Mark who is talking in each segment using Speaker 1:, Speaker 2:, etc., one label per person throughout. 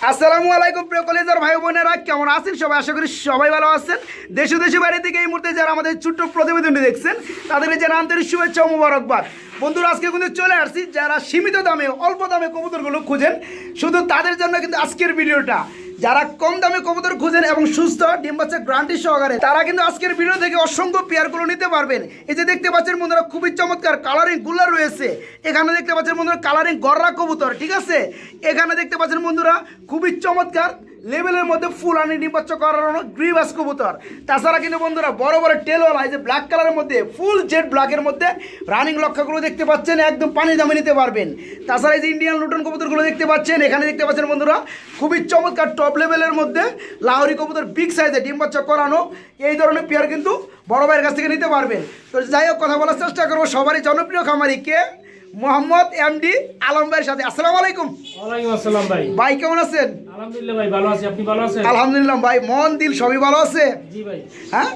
Speaker 1: আসসালামু আলাইকুম প্রিয় কলেজের ভাই বোনেরা, কেমন আছেন সবাই? আশা করি সবাই ভালো আছেন। দেশ বাইরে থেকে এই মুহূর্তে যারা আমাদের ছোট্ট প্রতিবেদনটি দেখছেন তাদেরকে যারা আন্তরিক শুভেচ্ছা ও মোবারকবাদ। বন্ধুরা, আজকে কিন্তু চলে আসছি যারা সীমিত দামে অল্প দামে কবুতরগুলো খুঁজেন, শুধু তাদের জন্য কিন্তু আজকের ভিডিওটা। যারা কম দামে কবুতর খুঁজেন এবং সুস্থ ডিম বাচ্চা গ্যারান্টি সহকারে, তারা কিন্তু আজকের ভিডিও থেকে অসংখ্য পেয়ারগুলো নিতে পারবেন। এই যে দেখতে পাচ্ছেন বন্ধুরা, খুবই চমৎকার কালারিং গুলা রয়েছে। এখানে দেখতে পাচ্ছেন বন্ধুরা কালারিং গররা কবুতর, ঠিক আছে। এখানে দেখতে পাচ্ছেন বন্ধুরা খুবই চমৎকার লেভেলের মধ্যে ফুল আনি ডিম বাচ্চা করানো গ্রিবাস কবুতর। তাছাড়া কিন্তু বন্ধুরা বড় বড় টেলওয়ালা, এই যে ব্ল্যাক কালারের মধ্যে ফুল জেড ব্ল্যাকের মধ্যে রানিং লক্ষাগুলো দেখতে পাচ্ছেন, একদম পানি দামে নিতে পারবেন। তাছাড়া এই যে ইন্ডিয়ান লুটন কবুতরগুলো দেখতে পাচ্ছেন, এখানে দেখতে পাচ্ছেন বন্ধুরা খুবই চমৎকার টপ লেভেলের মধ্যে লাহোরি কবুতর বিগ সাইজে ডিম বাচ্চা করানো। এই ধরনের পেয়ার কিন্তু বড় ভাইয়ের কাছ থেকে নিতে পারবেন। তো যাই হোক, কথা বলার চেষ্টা করবো সবারই জনপ্রিয় খামারি কে মোহাম্মদ এমডি আলম ভাইয়ের সাথে। আসসালামু আলাইকুম।
Speaker 2: ওয়ালাইকুম আসসালাম ভাই।
Speaker 1: ভাই কেমন আছেন?
Speaker 2: আলহামদুলিল্লাহ ভাই, ভালো আছি। আপনি ভালো আছেন?
Speaker 1: আলহামদুলিল্লাহ ভাই, মন দিল সবই ভালো আছে।
Speaker 2: জি ভাই।
Speaker 1: হ্যাঁ,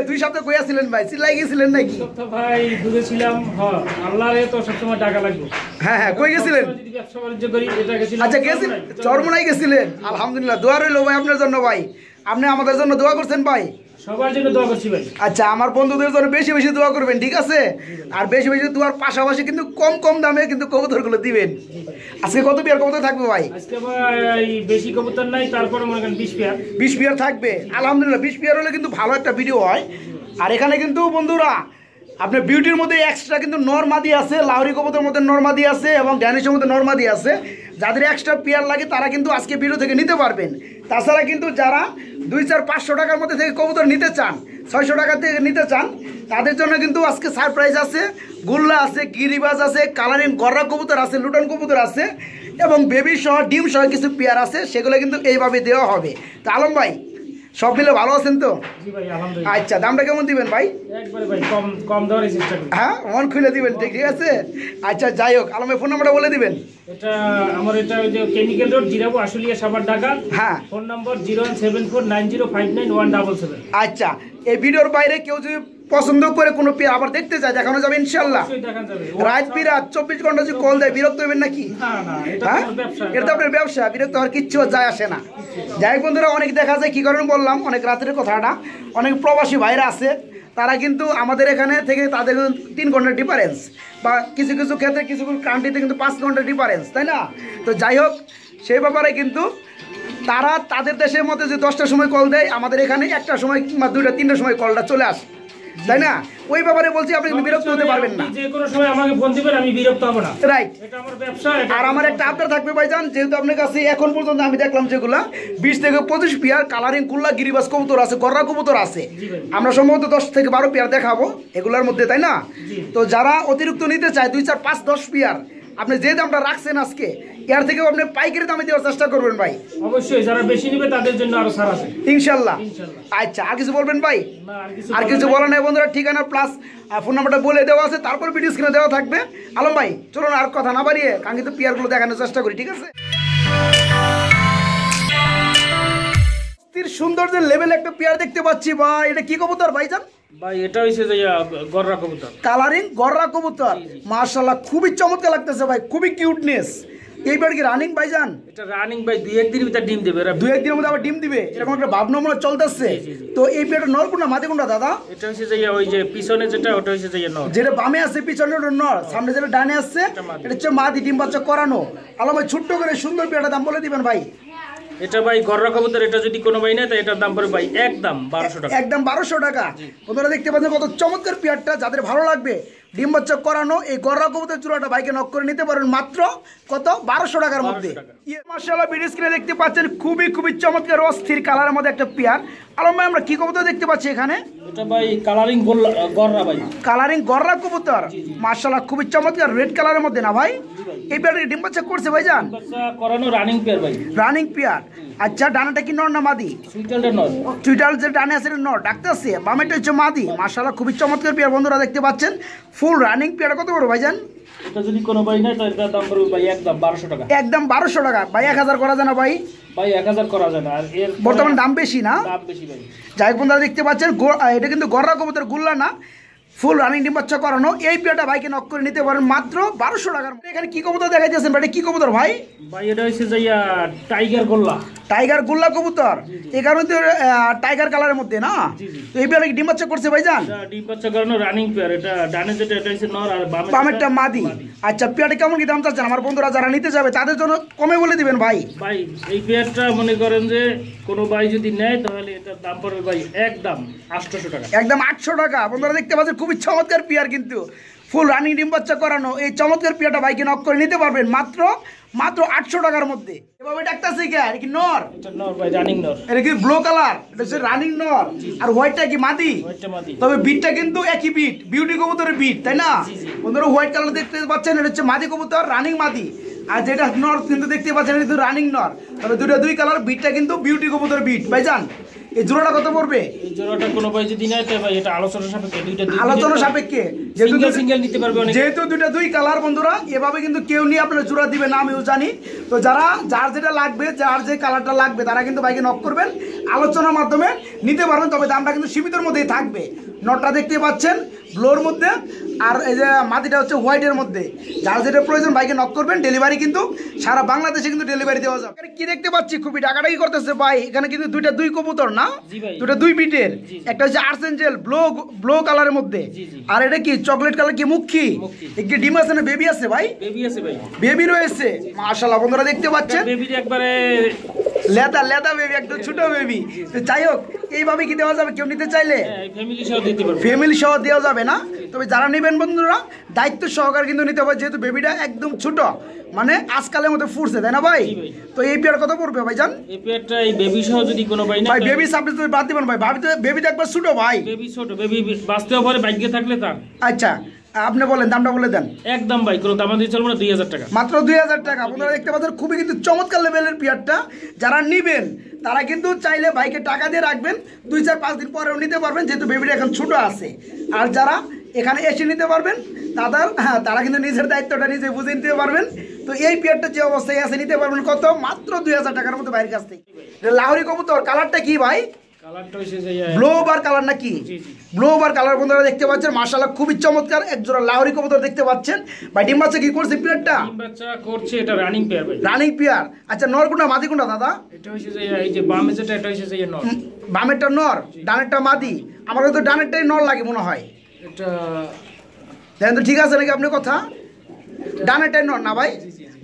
Speaker 1: দুই সপ্তাহ কইয়া ছিলেন ভাই, চিল্লাই গেছিলেন নাকি?
Speaker 2: সপ্তাহ ভাই দূরে ছিলাম। হ্যাঁ, আল্লাহরে তো সবসময় টাকা লাগবে।
Speaker 1: হ্যাঁ, কই গেছিলেন?
Speaker 2: যদি ব্যবসা বাণিজ্য করি এটা গেছিলাম।
Speaker 1: আচ্ছা, গেছিলেন চরমনাই গেছিলেন। আলহামদুলিল্লাহ, দোয়া রইল ভাই আপনার জন্য। ভাই আপনি আমাদের জন্য দোয়া করছেন ভাই?
Speaker 2: সবার জন্য দোয়া করছি ভাই।
Speaker 1: আচ্ছা, আমার বন্ধুদের জন্য বেশি বেশি দোয়া করবেন, ঠিক আছে। আর বেশি বেশি দোয়ার পাশাপাশি কিন্তু কম কম দামে কিন্তু কবুতরগুলো দিবেন। আজকে কত পেয়ার কবুতর থাকবে ভাই?
Speaker 2: আজকে ভাই বেশি কবুতর নাই, তারপরে মনে করেন 20 পেয়ার।
Speaker 1: 20 পেয়ার থাকবে। আলহামদুলিল্লাহ, 20 পেয়ার হলে কিন্তু ভালো একটা ভিডিও হয়। আর এখানে কিন্তু বন্ধুরা আপনার বিউটির মধ্যে এক্সট্রা কিন্তু নরমাদি আছে, লাহোরি কবুতরের মধ্যে নরমাদি আছে এবং ড্যানিশের মধ্যে নরমাদি আছে। যাদের এক্সট্রা পেয়ার লাগে তারা কিন্তু আজকে ভিডিও থেকে নিতে পারবেন। তাছাড়া কিন্তু যারা 200-500 টাকার মধ্যে থেকে কবুতর নিতে চান, 600 টাকা থেকে নিতে চান, তাদের জন্য কিন্তু আজকে সারপ্রাইজ আছে। গুল্লা আছে, গিরিবাজ আছে, কালারিং গররা কবুতর আছে, লুটন কবুতর আছে এবং বেবি সহ ডিম সহ কিছু পেয়ার আছে, সেগুলো কিন্তু এইভাবে দেওয়া হবে। তো আলম ভাই, সব মিলে ভালো আছেন তো?
Speaker 2: জি ভাই, আলহামদুলিল্লাহ।
Speaker 1: আচ্ছা, দামটা কেমন দিবেন ভাই?
Speaker 2: একবারে ভাই কম দেওয়ার চেষ্টা করি।
Speaker 1: হ্যাঁ, মন খুলে দিবেন, ঠিক আছে। আচ্ছা, যাই হোক, আলমের ফোন নাম্বারটা বলে দিবেন।
Speaker 2: এটা আমার ওই যে কেমিক্যাল রোড, জিরাবো, আশুলিয়া, সাভার, ঢাকা।
Speaker 1: হ্যাঁ,
Speaker 2: ফোন নাম্বার 01749059177।
Speaker 1: আচ্ছা, এই ভিডিওর বাইরে কেউ যদি পছন্দ করে কোনো পেয়ার আবার দেখতে চায়, দেখানো যাবে ইনশাল্লাহ। রাত বিরাত 24 ঘন্টা যদি কল দেয় বিরক্ত হবেন নাকি? হ্যাঁ, এটা তো আপনার ব্যবসা, বিরক্ত হওয়ার কিচ্ছু যায় আসে না। যাই হোক বন্ধুরা, অনেক দেখা যায়, কি কারণ বললাম অনেক রাতের কথাটা, অনেক প্রবাসী ভাইরা আছে, তারা কিন্তু আমাদের এখানে থেকে তাদের 3 ঘন্টার ডিফারেন্স, বা কিছু কিছু ক্ষেত্রে কিছু কান্ট্রিতে কিন্তু 5 ঘন্টার ডিফারেন্স, তাই না? তো যাই হোক, সেই ব্যাপারে কিন্তু তারা তাদের দেশের মধ্যে যে 10টার সময় কল দেয়, আমাদের এখানে 1টার সময় কিংবা 2টা-3টার সময় কলটা চলে আসে, তাই না? ওই ব্যাপারে বলছি, আপনি কিন্তু বিরক্ত হতে পারবেন না।
Speaker 2: যে কোনো সময় আমাকে ফোন দিবেন, আমি বিরক্ত হব না।
Speaker 1: রাইট,
Speaker 2: এটা আমার ব্যবসা।
Speaker 1: আর আমার একটা আবদার থাকবে ভাইজান, যেহেতু আপনার কাছে এখন পর্যন্ত আমি দেখলাম যেগুলা 20 থেকে 25 পেয়ার কালারিং কুল্লা গিরিবাস কবুতর আছে, গররা কবুতর আছে, আমরা সম্ভবত 10 থেকে 12 পেয়ার দেখাবো এগুলার মধ্যে, তাই না? তো যারা অতিরিক্ত নিতে চায় 2, 4, 5, 10 পেয়ার, আপনি যে দামটা রাখছেন আজকে, এর থেকেও আপনি পাইকারি দামে দেওয়ার চেষ্টা করবেন ভাই।
Speaker 2: অবশ্যই, যারা বেশি নেবে তাদের জন্য আরো ছাড় আছে
Speaker 1: ইনশাল্লাহ। আচ্ছা, আর কিছু বলবেন ভাই? আর কিছু বলা নাই বন্ধুরা, ঠিকানা প্লাস ফোন নাম্বারটা বলে দেওয়া আছে, তারপর ভিডিও স্ক্রিনে দেওয়া থাকবে। আলম ভাই, চলুন আর কথা না বাড়িয়ে কাঙ্ক্ষিত পেয়ারগুলো দেখানোর চেষ্টা করি, ঠিক আছে। সৌন্দর্যের লেভেল একটা পেয়ার দেখতে পাচ্ছি ভাই, এটা কি কবুতর ভাইজান?
Speaker 2: ভাই এটা হইছে যে গররা কবুতর,
Speaker 1: কালারিং গররা কবুতর। মাশাআল্লাহ, খুবই চমৎকার লাগতেছে ভাই, খুবই কিউটনেস। এইবার কি রানিং ভাইজান?
Speaker 2: এটা রানিং ভাই, 2-1 দিনের ভিতর ডিম দেবে।
Speaker 1: 2-1 দিনের মধ্যে আবার ডিম দিবে, এরকম একটা ভাবনা মনে চলতেছে। তো এই পেয়ারটা নর কোনটা মাদি কোনটা দাদা?
Speaker 2: এটা হইছে যে ওই যে পিছনে যেটা, ওটা হইছে যে নর।
Speaker 1: যেটা বামে আছে পিছনে ওটা নর, সামনে যেটা ডানে আছে এটা হচ্ছে মাদি ডিম বাচ্চা করানো। আলম ভাই, ছোট্ট করে সুন্দর পেয়ারটার দাম বলে দিবেন ভাই।
Speaker 2: এটা ভাই গররা কবুতর, এটা যদি কোনো ভাই নেয় তো এটার দাম পড়বে ভাই একদম 1200 টাকা।
Speaker 1: একদম 1200 টাকা। আপনারা দেখতে পাচ্ছেন কত চমৎকার পেয়ারটা, যাদের ভালো লাগবে ডিম বাচ্চা করানো এই গররা কবুতর চূড়াটা বাইকে নক করে নিতে পারেন মাত্র কত? 1200 টাকার মধ্যে। মাশাআল্লাহ, ভিডিও স্ক্রিনে দেখতে পাচ্ছেন খুবই চমৎকার অস্থির কালারের মধ্যে একটা পেয়ার। আলম ভাই, আমরা কি কবুতর দেখতে পাচ্ছি এখানে?
Speaker 2: এটা ভাই কালারিং গররা ভাই,
Speaker 1: কালারিং গররা কবুতর। মাশাআল্লাহ, খুবই চমৎকার রেড কালারের মধ্যে না ভাই? এই পেয়ারটা ডিম বাচ্চা করছে ভাইজান?
Speaker 2: বাচ্চা করানো রানিং পেয়ার ভাই।
Speaker 1: Running pair. আচ্ছা, ডানাটা কি নর না মাদি?
Speaker 2: সুইটালটা নর।
Speaker 1: সুইটাল যে ডানে আছে নর, ডাকতে আছে, বামেটা হচ্ছে মাদি। মাশাআল্লাহ, খুবই চমৎকার পেয়ার বন্ধুরা দেখতে পাচ্ছেন, ফুল রানিং পেয়ার। কত বড় ভাইজান?
Speaker 2: এটা যদি কোনো ভাই নেয় তো এটার দাম পড়বে ভাই একদম 1200 টাকা।
Speaker 1: একদম 1200 টাকা ভাই। 1000 করা যায় না ভাই?
Speaker 2: ভাই 1000 করা যায় না, আর এর
Speaker 1: বর্তমান দাম বেশি না?
Speaker 2: দাম বেশি ভাই।
Speaker 1: যাই হোক বন্ধুরা দেখতে পাচ্ছেন, এটা কিন্তু গররা কবুতর, গুল্লা না। ফুল রানিং ডিম বাচ্চা করানো এই পেয়ারটা ভাইকে নক করে নিতে পারেন মাত্র 1200 টাকার। এখানে কি কবুতর দেখাইতেছেন ভাই, কি কবুতর ভাই?
Speaker 2: ভাই এটা হচ্ছে যাইয়া টাইগার গোল্লা।
Speaker 1: টাইগার গোল্লা কবুতর, এই কারণে তো টাইগার কালারের মধ্যে না। তো এই পেয়ারটা কি ডিম বাচ্চা করছে ভাইজান?
Speaker 2: এটা ডিম বাচ্চা করানো রানিং পেয়ার। এটা ডানে যেটা এটা হচ্ছে নর আর
Speaker 1: বামেরটা মাদি। আচ্ছা, পেয়ারটা কেমন কি দাম চাচ্ছেন? আমার বন্ধুরা যারা নিতে যাবে তাদের জন্য কমে বলে দিবেন ভাই।
Speaker 2: ভাই এই পেয়ারটা মনে করেন যে কোনো ভাই যদি নেয় তাহলে এটার দাম পড়বে ভাই একদম 800 টাকা।
Speaker 1: একদম 800 টাকা। বন্ধুরা দেখতে পাচ্ছেন খুবই চমৎকার পেয়ার, কিন্তু ফুল রানিং ডিম বাচ্চা করানো এই চমৎকার পেয়ারটা ভাইকে নক করে নিতে পারবেন মাত্র 800 টাকার মধ্যে। এভাবে ডাকতেছে কি আর কি নর?
Speaker 2: এটা নর ভাই, রানিং নর।
Speaker 1: এটা কি ব্লু কালার? এটা হচ্ছে রানিং নর। আর হোয়াইটটা কি মাদি?
Speaker 2: হোয়াইটটা মাদি।
Speaker 1: তবে বিটটা কিন্তু একই বিট, বিউটি কবুতরের বিট, তাই না? বন্ধুরা হোয়াইট কালার দেখতে পাচ্ছেন, এটা হচ্ছে মাদি কবুতর, রানিং মাদি। আর যেটা নর কিন্তু দেখতে পাচ্ছেন এটা কিন্তু রানিং নর। তবে দুই কালার, বিটটা কিন্তু বিউটি কবুতরের বিট। ভাইজান এই জোড়াটা কত পড়বে?
Speaker 2: এই জোড়াটা কোনো ভাই যদি নেয় তাহলে ভাই এটা আলোচনা সাপেক্ষে দুইটা
Speaker 1: আলোচনা সাপেক্ষে,
Speaker 2: সিঙ্গেল নিতে পারবে অনেক।
Speaker 1: যেহেতু দুই কালার বন্ধুরা, এভাবে কিন্তু কেউ নিয়ে আপনারা জোড়া দিবে না, আমিও জানি। তো যার যেটা লাগবে, যার যে কালারটা লাগবে তারা কিন্তু ভাইকে নক করবেন, আলোচনার মাধ্যমে নিতে পারবেন। তবে দামটা কিন্তু সীমিতের মধ্যেই থাকবে। নটটা দেখতে পাচ্ছেন ব্লোর মধ্যে, আর এই যে মাটিটা হচ্ছে হোয়াইটের মধ্যে। যার যেটা প্রয়োজন ভাইকে নক করবেন। ডেলিভারি কিন্তু সারা বাংলাদেশে কিন্তু ডেলিভারি দেওয়া যাবে। কি দেখতে পাচ্ছি খুবই ডাকাডাকি করতেছে ভাই। এখানে কিন্তু দুই কবুতর না, দুই বিটের। একটা হচ্ছে আর্সেঞ্জেল ব্লু কালারের মধ্যে, আর এটা কি চকলেট কালার, কি মুখী, কি ডিম আছে না বেবি আছে ভাই? বেবি আছে ভাই, বেবি রয়েছে মাশাআল্লাহ। বন্ধুরা দেখতে পাচ্ছেন
Speaker 2: বেবির একবারে
Speaker 1: লেদা বেবি, একদম ছোট বেবি। তো যাই হোক, এইভাবে কি দেওয়া যাবে কেউ নিতে চাইলে?
Speaker 2: ফ্যামিলি সহ দিতে পারবে,
Speaker 1: ফ্যামিলি সহ দেওয়া যাবে না। তবে যারা নেবেন বন্ধুরা দায়িত্ব সহকারে কিন্তু নিতে হবে, যেহেতু বেবিটা একদম ছোট, মানে আজকালের মধ্যে ফুটছে, তাই না ভাই? তো এই পেয়ার কত পড়বে ভাইজান?
Speaker 2: এই পেয়ারটা এই বেবি সহ যদি কোনো ভাই না,
Speaker 1: ভাই বেবি সাবজেক্ট তুমি বাদ দিবেন ভাই। বেবিটা একবার ছোট ভাই,
Speaker 2: বেবি ছোট, বেবি বাঁচতেও পারে ভাগ্যে থাকলে তার।
Speaker 1: আচ্ছা আপনি বলেন, দামটা বলে দেন।
Speaker 2: একদম ভাই কোনো দাম দিয়ে চলবে না, 2000 টাকা
Speaker 1: মাত্র 2000 টাকা। আপনারা দেখতে পাচ্ছেন খুবই কিন্তু চমৎকার লেভেলের পেয়ারটা। যারা নিবেন তারা কিন্তু চাইলে বাইকে টাকা দিয়ে রাখবেন, 2-4-5 দিন পরেও নিতে পারবেন, যেহেতু বেবিটা এখন ছোট আছে। আর যারা এখানে এসে নিতে পারবেন তারা কিন্তু নিজের দায়িত্বটা নিজে বুঝে নিতে পারবেন। তো এই পেয়ারটা যে অবস্থায় আছে নিতে পারবেন কত? মাত্র 2000 টাকার মধ্যে বাইরের কাছ থেকে। লাহোরি কবুতর, কালারটা কি ভাই? ব্লু ওভার কালার নাকি? ব্লু ওভার কালার বন্ধুরা দেখতে পাচ্ছেন মাশাআল্লাহ, খুবই চমৎকার এক জোড়া লাহোরি কবুতর দেখতে পাচ্ছেন ভাই। ডিম বাচ্চা কি করছে পেয়ারটা?
Speaker 2: ডিম বাচ্চা করছে, এটা রানিং পেয়ার ভাই।
Speaker 1: Running pair. আচ্ছা নর কোনটা মাদি কোনটা দাদা?
Speaker 2: এটা হইছে যে এই যে বামে যেটা, এটা হইছে যে নর।
Speaker 1: বামেরটা নর, ডানেরটা মাদি। আমার তো ডানেরটাই নর লাগে মনে হয়।
Speaker 2: এটা
Speaker 1: দেখেন তো ঠিক আছে নাকি আপনার কথা? ডানেরটাই নর না ভাই?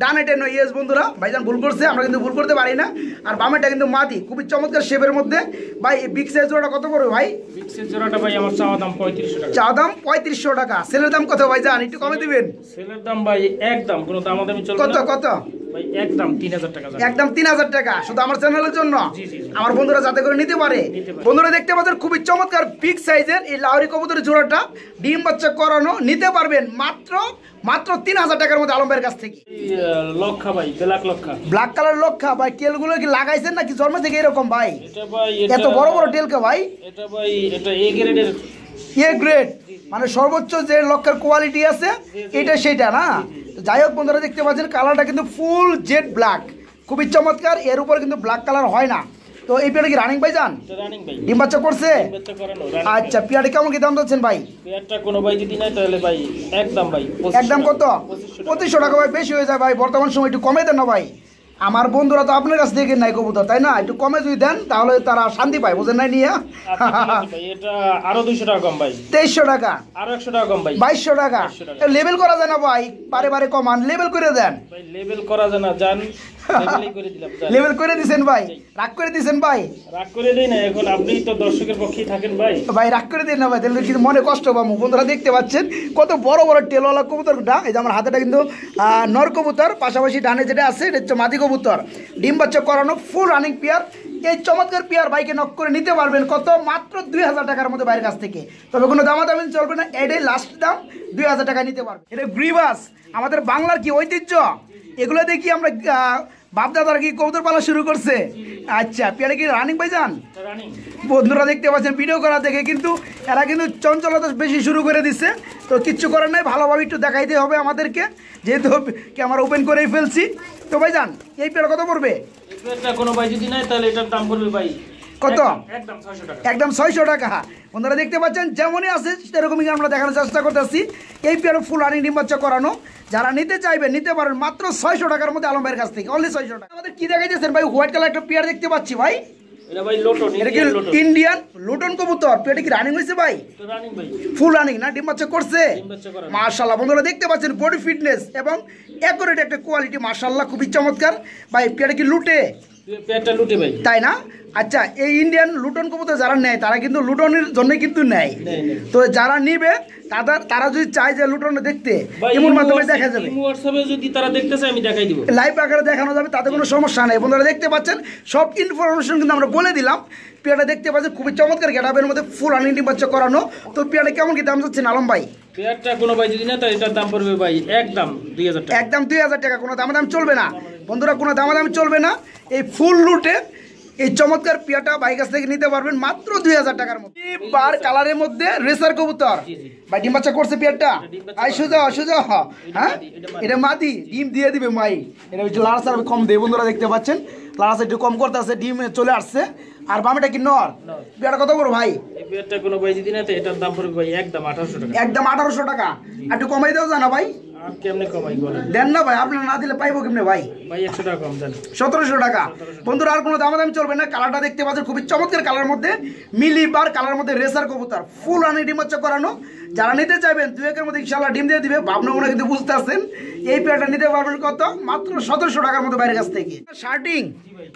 Speaker 1: ডানেরটাই নয়। ইয়েস বন্ধুরা, ভাইজান ভুল করছে, আমরা কিন্তু ভুল করতে পারি না। আর বামেরটা কিন্তু মাদি, খুবই চমৎকার শেপের মধ্যে। ভাই বিগ সাইজ জোড়াটা কত পড়বে ভাই?
Speaker 2: বিগ সাইজ জোড়াটা ভাই আমার চাওয়া দাম 3500 টাকা।
Speaker 1: চাওয়া দাম 3500 টাকা। সেলের দাম কত ভাই জান? একটু কমে দিবেন।
Speaker 2: সেলের দাম ভাই একদম কোনো দাম দামি চলবে না।
Speaker 1: কত
Speaker 2: ভাই একদম 3000 টাকা।
Speaker 1: একদম 3000 টাকা শুধু আমার চ্যানেলের জন্য।
Speaker 2: জি।
Speaker 1: আমার বন্ধুরা যাতে করে নিতে পারে। বন্ধুরা দেখতে পাচ্ছেন খুবই চমৎকার বিগ সাইজের এই লাহোরি কবুতরের জোড়াটা ডিম বাচ্চা করানো, নিতে পারবেন মাত্র 3000 টাকার মধ্যে আলম ভাইয়ের কাছ থেকে।
Speaker 2: লক্ষা ভাই,
Speaker 1: ব্ল্যাক কালার লক্ষা ভাই। টেলগুলো কি লাগাইছেন নাকি জন্ম থেকে এরকম ভাই?
Speaker 2: এটা ভাই
Speaker 1: এত বড় টেল কে ভাই?
Speaker 2: এটা ভাই এটা এ গ্রেডের।
Speaker 1: এ গ্রেড মানে সর্বোচ্চ যে লক্ষার কোয়ালিটি আছে এটা সেটা না। যাই হোক বন্ধুরা দেখতে পাচ্ছেন কালারটা কিন্তু ফুল জেড ব্ল্যাক, খুবই চমৎকার। এর উপর কিন্তু ব্ল্যাক কালার হয় না। তো এই পেয়ারটা কি রানিং ভাই জান?
Speaker 2: রানিং ভাই,
Speaker 1: ডিম বাচ্চা করছে। আচ্ছা পেয়ারটা কেমন কি দাম যাচ্ছেন ভাই?
Speaker 2: পেয়ারটা কোনো ভাই যদি নেয় তাহলে ভাই একদম ভাই
Speaker 1: একদম কত? 2500 টাকা ভাই। বেশি হয়ে যায় ভাই, বর্তমান সময় একটু কমে দেন না ভাই। আমার বন্ধুরা তো আপনার কাছ থেকে নাই কবুতর, তাই না? একটু কমে যদি দেন তাহলে তারা শান্তি পায়, বুঝেন নাই নিয়ে।
Speaker 2: এটা আরো 200 টাকা কম ভাই।
Speaker 1: 2300 টাকা।
Speaker 2: আরো 100 টাকা কম ভাই।
Speaker 1: 2200 টাকা। লেবেল করা যায় না ভাই? বারে কমান, লেবেল করে দেন
Speaker 2: ভাই। লেবেল করা যায় না জান, লেবেলই করে দিলাম।
Speaker 1: লেবেল করে দিবেন ভাই? রাগ করে দিবেন ভাই?
Speaker 2: রাগ করে দেই না, এখন আপনি তো দর্শকের পক্ষেই থাকেন ভাই।
Speaker 1: ভাই রাগ করে দেন না ভাই, তাহলে কিন্তু মনে কষ্ট পাবো। বন্ধুরা দেখতে পাচ্ছেন কত বড় টেলওয়ালা কবুতরটা। এই যে আমার হাতেটা কিন্তু নর কবুতর, পাশাপাশি ডানে যেটা আছে এটা হচ্ছে মাদি কবুতর। ডিম বাচ্চা করানো ফুল রানিং পেয়ার। এই চমৎকার পেয়ার বাইকে নক করে নিতে পারবেন কত? মাত্র 2000 টাকার মধ্যে বাইরের কাছ থেকে। তবে কোনো দামাদামি চলবে না, এটাই লাস্ট দাম, 2000 টাকা নিতে পারবেন। এটা গ্রিবাস, আমাদের বাংলার কি ঐতিহ্য, এগুলো দেখি আমরা বাপদাদার কি কবুতর পালা শুরু করছে। আচ্ছা পেয়ারে কি রানিং ভাই যান? বন্ধুরা দেখতে পাচ্ছেন ভিডিও করা দেখে কিন্তু এরা কিন্তু চঞ্চলতা বেশি শুরু করে দিচ্ছে। তো কিচ্ছু করার নাই, ভালোভাবে একটু দেখাইতে হবে আমাদেরকে, যেহেতু ক্যামেরা ওপেন করেই ফেলছি। তো ভাই যান এই পেয়ার কত পড়বে?
Speaker 2: এই পেয়ারটা কোনো ভাই যদি নেয় তাহলে এটার দাম পড়বে ভাই
Speaker 1: কত?
Speaker 2: একদম 600 টাকা।
Speaker 1: একদম 600 টাকা। বন্ধুরা দেখতে পাচ্ছেন যেমনই আছে সেরকমই আমরা দেখানোর চেষ্টা করতেছি। এই পেয়ার ফুল রানিং ডিম বাচ্চা করানো, যারা নিতে চাইবেন নিতে পারেন মাত্র 600 টাকার মধ্যে আলম ভাইয়ের কাছ থেকে, অনলি 600 টাকা। আমাদের কি দেখাইতেছেন ভাই? হোয়াইট কালার একটা পেয়ার দেখতে পাচ্ছি ভাই,
Speaker 2: এটা ভাই লোটন,
Speaker 1: এটা কি ইন্ডিয়ান লুটন কবুতর? পেয়ারটা কি রানিং হয়েছে ভাই?
Speaker 2: তো রানিং ভাই,
Speaker 1: ফুল রানিং না? ডিম বাচ্চা করছে?
Speaker 2: ডিম বাচ্চা করা।
Speaker 1: মাশাআল্লাহ বন্ধুরা দেখতে পাচ্ছেন বডি ফিটনেস এবং অ্যাকুরেট একটা কোয়ালিটি, মাশাআল্লাহ খুবই চমৎকার। ভাই পেয়ারটা কি লুটে?
Speaker 2: পেটটা লুটে ভাই,
Speaker 1: তাই না? আচ্ছা, এই ইন্ডিয়ান লুটন কবুতর যারা নেয় তারা কিন্তু লুটনের জন্য কিন্তু নেয়। তো যারা নিবে তারা যদি চায় যে লুটন দেখতে, এমন মাধ্যমে দেখা যাবে,
Speaker 2: হোয়াটসঅ্যাপে যদি তারা দেখতে চায় আমি দেখাই দিব,
Speaker 1: লাইভ আকারে দেখানো যাবে, তাতে কোনো সমস্যা নেই। বন্ধুরা দেখতে পাচ্ছেন সব ইনফরমেশন কিন্তু আমরা বলে দিলাম। পেয়ারটা দেখতে পাচ্ছেন খুবই চমৎকার, গেটাবের মধ্যে ফুল রানিং ডিম বাচ্চা করানো। তো পেয়ারটা কেমন কি দাম যাচ্ছেন আলম ভাই?
Speaker 2: পেয়ারটা কোনো ভাই যদি না তাহলে এটার দাম পড়বে ভাই একদম 2000 টাকা।
Speaker 1: একদম 2000 টাকা, কোনো দামাদাম চলবে না বন্ধুরা, কোনো দামাদাম চলবে না। এই ফুল লুটে এই চমৎকার পেয়ারটা ভাই কাছ থেকে নিতে পারবেন মাত্র 2000 টাকার মধ্যে। বার কালারের মধ্যে রেসার কবুতর ভাই ডিম বাচ্চা করছে পেয়ারটা। আই সুজা হ্যাঁ, এটা মাদি ডিম দিয়ে দিবে মাই। এটা হচ্ছে লাড়াসার কম দেয়, বন্ধুরা দেখতে পাচ্ছেন লাড়াসা একটু কম করতে আছে, ডিম চলে আসছে। আর বামেটা কি নর? পেয়ারটা কত বড় ভাই?
Speaker 2: এই পেয়ারটা কোনো ভাই যদি না তো এটার দাম পড়বে ভাই একদম 1800 টাকা।
Speaker 1: একদম 1800 টাকা। একটু কমাই দেওয়া যায় না ভাই?
Speaker 2: আর কেমনে কমাই বলেন?
Speaker 1: দেন না ভাই, আপনারা না দিলে পাইবো কেমনে ভাই?
Speaker 2: ভাই 100 টাকা কম দেন।
Speaker 1: 1700 টাকা। বন্ধুরা আর কোনো দামাদামি চলবে না। কালারটা দেখতে পাচ্ছেন খুবই চমৎকার কালার মধ্যে, মিলি বার কালার মধ্যে রেসার কবুতর, ফুল রানি ডিম বাচ্চা করানো। যারা নিতে চাইবেন 2 একের মধ্যে ইনশাআল্লাহ ডিম দিয়ে দিবে। ভাবনা মনে কিন্তু বুঝতে আসছেন। এই পেয়ারটা নিতে পারবেন কত? মাত্র 1700 টাকার মধ্যে বাইরের কাছ থেকে। শার্টিং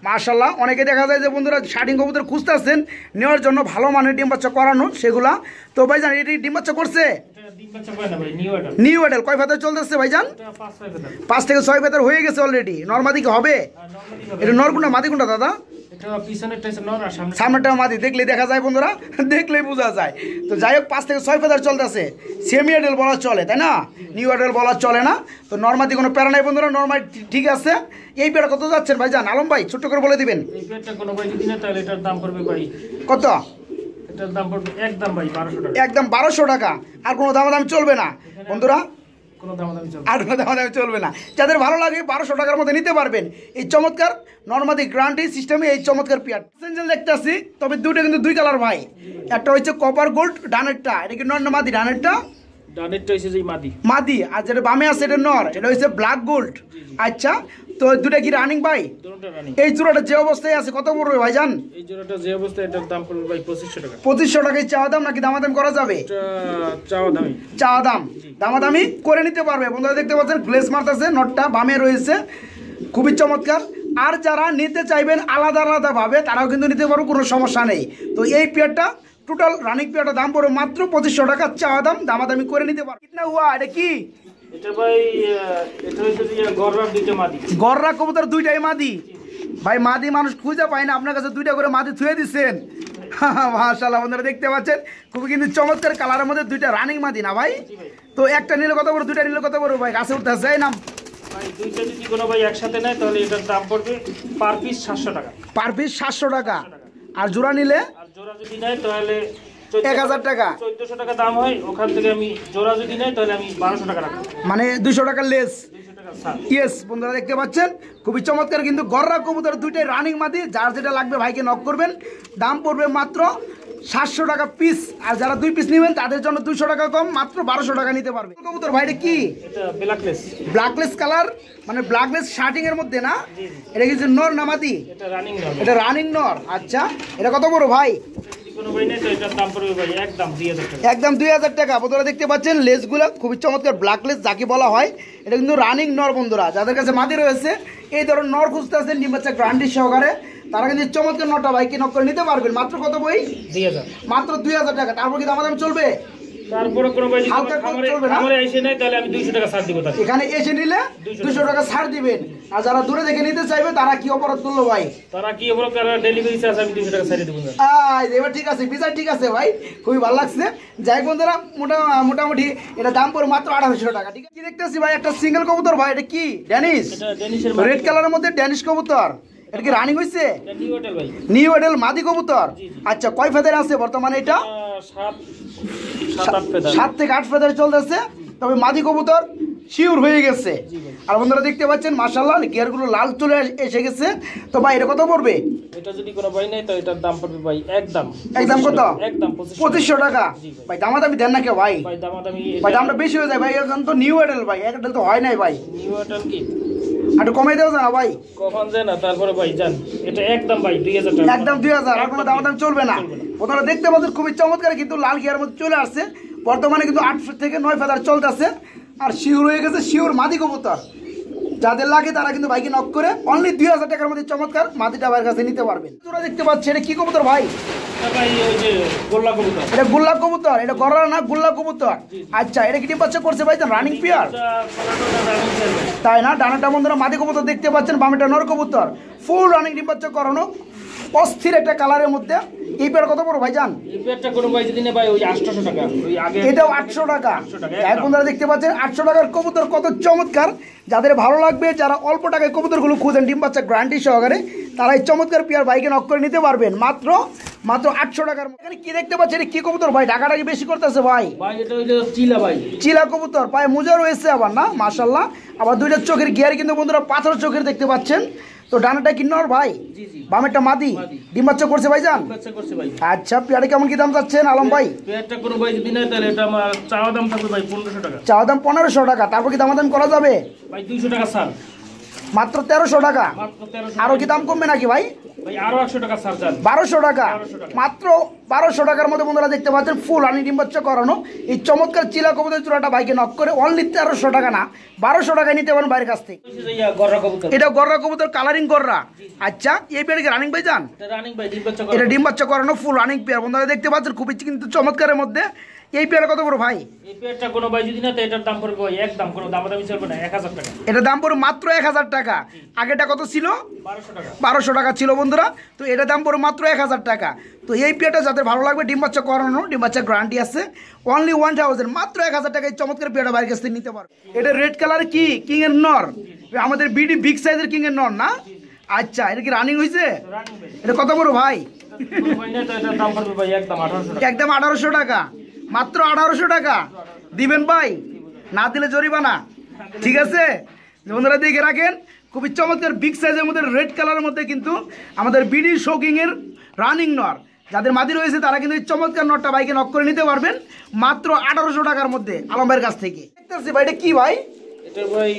Speaker 1: মাশাআল্লাহ, অনেকে দেখা যায় যে বন্ধুরা শার্টিং কবুতর খুঁজতে আসছেন নেওয়ার জন্য, ভালো মানের ডিম বাচ্চা করানো সেগুলা। তো ভাইজান এটি ডিম বাচ্চা করছে?
Speaker 2: এটা ডিম বাচ্চা করে না ভাই, নিউ অর্ডার।
Speaker 1: নিউ অ্যাডাল কয় ফেদার চলতেছে ভাইজান?
Speaker 2: এটা 5 ফেদার।
Speaker 1: 5 থেকে 6 ফেদার হয়ে গেছে অলরেডি। নরমাদি কি হবে?
Speaker 2: আর নরমালি হবে।
Speaker 1: এটা নর কোনটা মাদি কোনটা দাদা?
Speaker 2: এটা পিছনের টাইসে নর আর সামনে
Speaker 1: সামনেটা মাদি, দেখলেই দেখা যায় বন্ধুরা, দেখলেই বোঝা যায়। তো যাই হোক 5 থেকে 6 ফেদার চলতেছে। সেমি অ্যাডেল বলা চলে তাই না? নিউ অ্যাডেল বলা চলে না। তো নরমাদি কোনো প্যারা নাই বন্ধুরা, নরমাদি ঠিক আছে। এই পেয়ারা কত যাচ্ছেন ভাইজান আলম ভাই? ছোট্ট করে বলে দিবেন।
Speaker 2: এই পেয়ারটা কোনো ভাই যদি না তাহলে এটার দাম পড়বে ভাই
Speaker 1: কত?
Speaker 2: এটার দাম পড়বে একদম ভাই 1200 টাকা।
Speaker 1: একদম 1200 টাকা। আর কোনো দামাদামি চলবে না বন্ধুরা,
Speaker 2: কোনো দাম চলবে
Speaker 1: আর কোনো দামাদামি চলবে না। যাদের ভালো লাগে 1200 টাকার মধ্যে নিতে পারবেন এই চমৎকার নরমাদি গ্রান্টি সিস্টেমে এই চমৎকার পেয়ার। সেঞ্জেল দেখতেছি, তবে দুটো কিন্তু 2 কালার ভাই। একটা হচ্ছে কপার গোল্ড ডানেরটা, এটা কি নর না মাদি? ডানেরটা
Speaker 2: ডানেরটা হইছে যে মাদি।
Speaker 1: মাদি, আর যেটা বামে আছে এটা নর, এটা হচ্ছে ব্ল্যাক গোল্ড। আচ্ছা, তো দুটা কি রানিং ভাই?
Speaker 2: দুটোটা রানিং।
Speaker 1: এই জোড়াটা যে অবস্থায় আছে কত পড়বে ভাইজান?
Speaker 2: এই জোড়াটা যে অবস্থায় এটার দাম পড়বে ভাই 2500 টাকা।
Speaker 1: 2500 টাকায় চাওয়া দাম নাকি দামাদামি করা যাবে?
Speaker 2: এটা চাওয়া দামি।
Speaker 1: চাওয়া দাম, দামাদামি করে নিতে পারবে। বন্ধুরা দেখতে পাচ্ছেন গ্লেস মারতেছে, নটটা বামে রয়েছে, খুবই চমৎকার। আর যারা নিতে চাইবেন আলাদা আলাদাভাবে তারাও কিন্তু নিতে পারবো, কোনো সমস্যা নেই। তো এই পেয়ারটা টোটাল রানিং পেয়ারটা দাম পড়বে মাত্র 2500 টাকা চাওয়া দাম, দামাদামি করে নিতে পারবে। কিতনা হুয়া? এটা কি?
Speaker 2: এটা ভাই এটা হইছে যে গররার দুইটা মাদি।
Speaker 1: গররা কবুতর দুইটাই মাদি ভাই। মাদি মানুষ খুঁজে পায় না, আপনার কাছে 2টা করে মাদি থুয়ে দিচ্ছেন। মাশাআল্লাহ বন্ধুরা দেখতে পাচ্ছেন খুবই কিন্তু চমৎকার কালারের মধ্যে 2টা রানিং মাদি না ভাই? তো একটা নিলে কত বড়, 2টা নিলে কত বড় ভাই? গাছে উঠতে যায় নাম
Speaker 2: ভাই দুইটা যদি কোনো ভাই একসাথে নেয় তাহলে এটার দাম পড়বে পার পিস 700 টাকা।
Speaker 1: পার পিস 700 টাকা। আর জোড়া নিলে?
Speaker 2: আর জোড়া যদি নেয় তাহলে
Speaker 1: 1000 টাকা।
Speaker 2: 1400 টাকা দাম হয়। ওখান থেকে আমি জোড়া যদি নেয় তাহলে আমি 1200 টাকা রাখবো,
Speaker 1: মানে 200 টাকা লেস।
Speaker 2: 200 টাকা ছাড়।
Speaker 1: ইয়েস বন্ধুরা দেখতে পাচ্ছেন খুবই চমৎকার কিন্তু গররা কবুতর 2টাই রানিং মাদি। যার যেটা লাগবে ভাইকে নক করবেন, দাম পড়বে মাত্র 700 টাকা পিস। আর যারা 2 পিস নেবেন তাদের জন্য 200 টাকা কম, মাত্র 1200 টাকা নিতে পারবে। কবুতর ভাইটা কি?
Speaker 2: এটা ব্ল্যাকলেস।
Speaker 1: ব্ল্যাকলেস কালার, মানে ব্ল্যাকলেস শার্টিং এর মধ্যে না? এটা কিছু নর না মাদি?
Speaker 2: এটা রানিং নর।
Speaker 1: এটা রানিং নর। আচ্ছা, এটা কত বড় ভাই?
Speaker 2: কোনো ভাই নেই তো এটার দাম পড়বে ভাই একদম 2000 টাকা।
Speaker 1: একদম 2000 টাকা। বন্ধুরা দেখতে পাচ্ছেন লেসগুলো খুবই চমৎকার, ব্ল্যাকলেস যাকে বলা হয়। এটা কিন্তু রানিং নর বন্ধুরা। যাদের কাছে মাদি রয়েছে, এই ধরনের নর খুঁজতে আছেন ডিম বাচ্চা গ্যারান্টি সহকারে, তারা কিন্তু চমৎকার নটা ভাইকে নক করে নিতে পারবেন। মাত্র কত বই?
Speaker 2: 2000।
Speaker 1: মাত্র 2000 টাকা। তারপর কি দামাদামি চলবে?
Speaker 2: তারপরে কোনো ভাই যদি
Speaker 1: হালকা কম চলবে না?
Speaker 2: আমারে এসে নেয় তাহলে আমি 200 টাকা ছাড় দিব তাকে।
Speaker 1: এখানে এসে নিলে 200 টাকা ছাড় দিবেন। আর যারা দূরে থেকে নিতে চাইবে তারা কি অপরাধ করলো ভাই?
Speaker 2: তারা কি বলো তারা ডেলিভারি চার্জ আমি 200 টাকা ছাড়িয়ে দেব না।
Speaker 1: এবার ঠিক আছে, বিচার ঠিক আছে ভাই, খুবই ভালো লাগছে। যাই বন্ধুরা, মোটামুটি এটা দাম পড়ে মাত্র 1800 টাকা। ঠিক আছে, কি দেখতেছি ভাই? একটা সিঙ্গেল কবুতর ভাই, এটা কি? ড্যানিশ।
Speaker 2: এটা ডেনিশের
Speaker 1: রেড কালারের মধ্যে ড্যানিশ কবুতর। এটা কি রানিং হইছে?
Speaker 2: এটা নিউ হোটেল ভাই।
Speaker 1: নিউ অ্যাডেল মাদি কবুতর। আচ্ছা, কয় ফেদার আছে বর্তমানে এটা?
Speaker 2: 7 ফেদার।
Speaker 1: 7 থেকে 8 ফেদার চলতেছে। তবে মাদি কবুতর শিওর হয়ে গেছে। আর বন্ধুরা দেখতে পাচ্ছেন মাশাআল্লাহ গিয়ারগুলো লাল চলে এসে গেছে। তো ভাই এটা কত পড়বে?
Speaker 2: এটা যদি কোনো ভাই নেয় তো এটার দাম পড়বে ভাই একদম
Speaker 1: একদম কত?
Speaker 2: একদম
Speaker 1: 2500 টাকা।
Speaker 2: জি ভাই।
Speaker 1: ভাই দামাদামি দেন না কে ভাই?
Speaker 2: ভাই দামাদামি
Speaker 1: ভাই দামটা বেশি হয়ে যায় ভাই, এখন তো নিউ এয়ারটেল ভাই, এয়ারটেল তো হয় নাই ভাই,
Speaker 2: নিউ এয়ারটেল কি
Speaker 1: একটু কমাই দেওয়া যায় না ভাই?
Speaker 2: কখন যায় না, তারপরে ভাই জান এটা একদম ভাই 2000 টাকা।
Speaker 1: একদম 2000, আর কোনো দামাদামি চলবে না। ওনারা দেখতে পাচ্ছেন খুবই চমৎকার কিন্তু লাল গিয়ার মধ্যে চলে আসছে, বর্তমানে কিন্তু 8 থেকে 9 ফেদার চলতেছে, আর শিওর হয়ে গেছে, শিওর মাদি কবুতর। যাদের লাগে তারা কিন্তু বাইকে নক করে অনলি 2000 টাকার মধ্যে চমৎকার মাদিটা ভাইয়ের কাছে নিতে পারবেন। তোরা দেখতে পাচ্ছি এটা কি কবুতর ভাই?
Speaker 2: এটা ভাই ওই যে গোল্লা কবুতর।
Speaker 1: এটা গুল্লা কবুতর, এটা গররা না গুল্লা কবুতর। আচ্ছা, এটা কি ডিম বাচ্চা করছে ভাই? রানিং পেয়ার
Speaker 2: এটা কলাটোটা রানিং চলবে।
Speaker 1: তাই না? ডানাটা বন্ধুরা মাদি কবুতর দেখতে পাচ্ছেন, বামেটা নর কবুতর, ফুল রানিং ডিম বাচ্চা করানো, অস্থির একটা কালারের মধ্যে। এই পেয়ার কত বড় ভাই জান?
Speaker 2: এই পেয়ারটা কোনো ভাই যদি নেয় ভাই ওই 800 টাকা, ওই আগে
Speaker 1: এটাও 800 টাকা।
Speaker 2: 800 টাকা
Speaker 1: এক বন্ধুরা দেখতে পাচ্ছেন 800 টাকার কবুতর, কত চমৎকার। যাদের ভালো লাগবে, যারা অল্প টাকায় কবুতরগুলো খুঁজেন ডিম বাচ্চা গ্যারান্টি সহকারে, তারা এই চমৎকার পেয়ার বাইকে নক করে নিতে পারবেন মাত্র 800 টাকার। এখানে কি দেখতে পাচ্ছেন? এটা কি কবুতর ভাই? ডাকাডাকি বেশি করতেছে ভাই।
Speaker 2: ভাই এটা ওই যে চিলা ভাই,
Speaker 1: চিলা কবুতর, পায়ে মোজা রয়েছে আবার না, মাশাআল্লাহ। আবার দুইটা চোখের গিয়ার কিন্তু বন্ধুরা পাথর চোখের দেখতে পাচ্ছেন। তো ডানাটা কি নর ভাই?
Speaker 2: জি জি,
Speaker 1: বামেরটা মাদি। ডিম বাচ্চা করছে ভাই জান?
Speaker 2: বাচ্চা করছে ভাই।
Speaker 1: আচ্ছা, পেয়ারে কেমন কি দাম চাচ্ছেন আলম ভাই?
Speaker 2: পেয়ারটা কোনো ভাই যদি নেয় তাহলে এটা আমার চাওয়া দাম থাকবে ভাই 1500 টাকা।
Speaker 1: চাওয়া দাম 1500 টাকা, তারপর কি দামাদাম করা যাবে?
Speaker 2: ভাই 200 টাকা স্যার,
Speaker 1: মাত্র 1300 টাকা।
Speaker 2: মাত্র 1300।
Speaker 1: আরো কি দাম কমবে নাকি ভাই?
Speaker 2: ভাই আরো 100 টাকা স্যার জান।
Speaker 1: 1200 টাকা।
Speaker 2: 1200 টাকা।
Speaker 1: মাত্র 1200 টাকার মধ্যে বন্ধুরা দেখতে পাচ্ছেন ফুল রানি ডিম বাচ্চা করানো এই চমৎকার চিলা কবুতর চূড়াটা বাইকে নক করে অনলি 1300 টাকা না 1200 টাকায় নিতে পারেন বাইরের কাছ থেকে।
Speaker 2: গররা কবুতর,
Speaker 1: এটা গররা কবুতর, কালারিং গররা। আচ্ছা, এই পেয়ারে কি রানিং ভাই জান?
Speaker 2: এটা রানিং ভাই, ডিম বাচ্চা
Speaker 1: এটা ডিম বাচ্চা করানো ফুল রানিং পেয়ার বন্ধুরা দেখতে পাচ্ছেন, খুবই কিন্তু চমৎকারের মধ্যে। এই পেয়ারে কত বড় ভাই?
Speaker 2: এই পেয়ারটা কোনো ভাই যদি না তো এটার দাম পড়বে ভাই একদম কোনো দামাদামি চলবে না 1000 টাকা।
Speaker 1: এটার দাম পড়ে মাত্র 1000 টাকা। আগেটা কত ছিল?
Speaker 2: 1200 টাকা।
Speaker 1: 1200 টাকা ছিল বন্ধুরা। তো এটার দাম পড়ে মাত্র 1000 টাকা। তো এই পেয়ারটা যাদের ভালো লাগবে, ডিম বাচ্চা করানো, ডিম বাচ্চা গ্যারান্টি আছে, অনলি 1000, মাত্র 1000 টাকায় চমৎকার পেয়ারটা বাইরের কাছ থেকে নিতে পারবে। এটা রেড কালার কি কিং এর নর, আমাদের বিডি বিগ সাইজের কিং এর নর না? আচ্ছা, এটা কি রানিং হয়েছে?
Speaker 2: রানিং ভাই,
Speaker 1: এটা কত বড় ভাই?
Speaker 2: কোনো ভাই নেয় তো এটার দাম পড়বে ভাই একদম 1800 টাকা।
Speaker 1: একদম 1800 টাকা, মাত্র 1800 টাকা দিবেন ভাই, না দিলে জরিমানা। ঠিক আছে বন্ধুরা, দেখে রাখেন, খুবই চমৎকার বিগ সাইজের মধ্যে রেড কালারের মধ্যে কিন্তু আমাদের বিডি শোকিং এর রানিং নর। যাদের মাদি রয়েছে তারা কিন্তু এই চমৎকার নটটা বাইকে নক করে নিতে পারবেন মাত্র 1800 টাকার মধ্যে আলম ভাইয়ের কাছ থেকে। দেখতেছি ভাই, এটা কি ভাই?
Speaker 2: এটা ভাই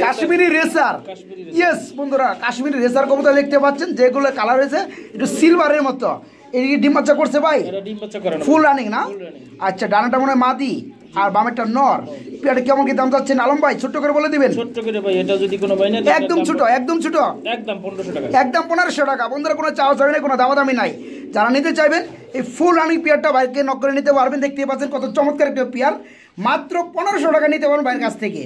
Speaker 1: কাশ্মীরি রেসার।
Speaker 2: কাশ্মীরি
Speaker 1: ইয়েস বন্ধুরা, কাশ্মীরি রেসার কবুতর দেখতে পাচ্ছেন, যেগুলো কালার হয়েছে একটু সিলভারের মতো। এই ডিম বাচ্চা করছে ভাই?
Speaker 2: এটা ডিম বাচ্চা করে না,
Speaker 1: ফুল রানিং না?
Speaker 2: Full running.
Speaker 1: আচ্ছা, ডানাটা মনে হয় মাদি আর বামেরটা নর। পেয়ারটা কেমন কি দাম চাচ্ছেন আলম ভাই? ছোট্ট করে বলে দিবেন।
Speaker 2: ছোট্ট করে ভাই, এটা যদি কোনো ভাই নেয় তো
Speaker 1: একদম ছোট, একদম ছোট,
Speaker 2: একদম 1500 টাকা।
Speaker 1: একদম 1500 টাকা বন্ধুরা, কোনো চাওয়া চাবে না, কোনো দামাদামি নাই। যারা নিতে চাইবেন এই ফুল রানিং পেয়ারটা বাইকে নক করে নিতে পারবেন। দেখতে পাচ্ছেন কত চমৎকার একটা পেয়ার, মাত্র 1500 টাকা নিতে পারবেন বাইরের কাছ থেকে।